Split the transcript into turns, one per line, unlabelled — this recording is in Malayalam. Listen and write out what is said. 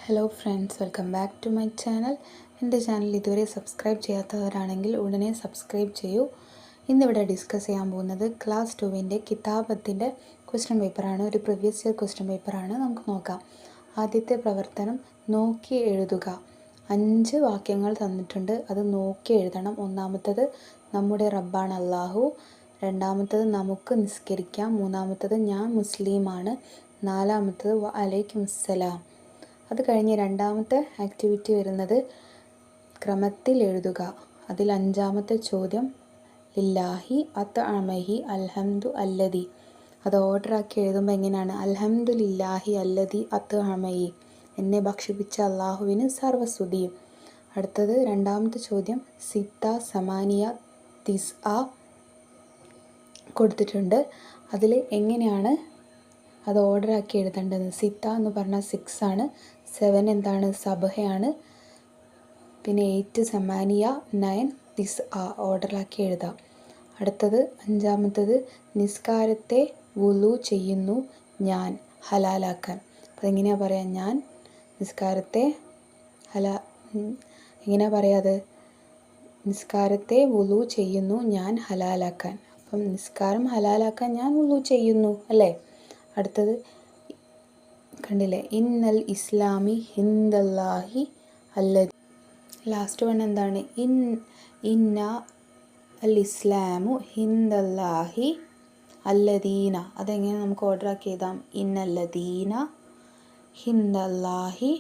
Hello friends, welcome back to my channel. എൻ്റെ ചാനൽ ഇതുവരെ സബ്സ്ക്രൈബ് ചെയ്യാത്തവരാണെങ്കിൽ ഉടനെ സബ്സ്ക്രൈബ് ചെയ്യൂ. ഇന്നിവിടെ ഡിസ്കസ് ചെയ്യാൻ പോകുന്നത് ക്ലാസ് 2 കിതാബത്തിൻ്റെ ക്വസ്റ്റ്യൻ പേപ്പറാണ്. ഒരു പ്രീവിയസ് ഇയർ ക്വസ്റ്റ്യൻ പേപ്പറാണ്. നമുക്ക് നോക്കാം. ആദ്യത്തെ പ്രവർത്തനം നോക്കി എഴുതുക. 5 വാക്യങ്ങൾ തന്നിട്ടുണ്ട്, അത് നോക്കി എഴുതണം. ഒന്നാമത്തത് നമ്മുടെ റബ്ബാണ് അള്ളാഹു, രണ്ടാമത്തത് നമുക്ക് നിസ്കരിക്കാം, മൂന്നാമത്തത് ഞാൻ മുസ്ലിമാണ്, നാലാമത്തത് വഅലൈക്കും അസ്സലാം. അത് കഴിഞ്ഞ് രണ്ടാമത്തെ ആക്ടിവിറ്റി വരുന്നത് ക്രമത്തിൽ എഴുതുക. അതിൽ 5-ാമത്തെ ചോദ്യം ലില്ലാഹി അത്അമഹി അൽഹംദു അല്ലദി. അത് ഓർഡറാക്കി എഴുതുമ്പോൾ എങ്ങനെയാണ്? അൽഹംദുലില്ലാഹി അല്ലദി അത്അമഹി, എന്നെ ഭക്ഷിപ്പിച്ച അള്ളാഹുവിന് സർവസ്തുതിയും. അടുത്തത് രണ്ടാമത്തെ ചോദ്യം സിത്ത സമാനിയ തിസ്അ കൊടുത്തിട്ടുണ്ട്. അതിൽ എങ്ങനെയാണ് അത് ഓർഡറാക്കി എഴുതേണ്ടത്? സിത്ത എന്ന് പറഞ്ഞാൽ 6 ആണ്, 7 എന്താണ്? സബഹയാണ്, പിന്നെ 8 സമാനിയ, 9 തിസ്അ ഓർഡറാക്കി എഴുതാം. അടുത്തത് 5-ാമത്തത് നിസ്കാരത്തെ വുളു ചെയ്യുന്നു ഞാൻ ഹലാലാക്കാൻ. അപ്പോൾ എങ്ങനെയാണ് പറയാം? ഞാൻ നിസ്കാരത്തെ എങ്ങനെയാണ് പറയാത്? നിസ്കാരത്തെ വുളു ചെയ്യുന്നു ഞാൻ ഹലാലാക്കാൻ. അപ്പം നിസ്കാരം ഹലാലാക്കാൻ ഞാൻ വുളു ചെയ്യുന്നു അല്ലേ? അടുത്തത് കണ്ടില്ലേ, ഇന്നൽ ഇസ്ലാമി ഹിന്ദല്ലാഹി അല്ലദി. ലാസ്റ്റ് വൺ എന്താണ്? ഇന്ന അൽ ഇസ്ലാമു ഹിന്ദല്ലാഹി അല്ലദീന. അതെങ്ങനെ നമുക്ക് ഓർഡറാക്കി എഴുതാം? ഇന്നല്ലദീന ഹിന്ദല്ലാഹി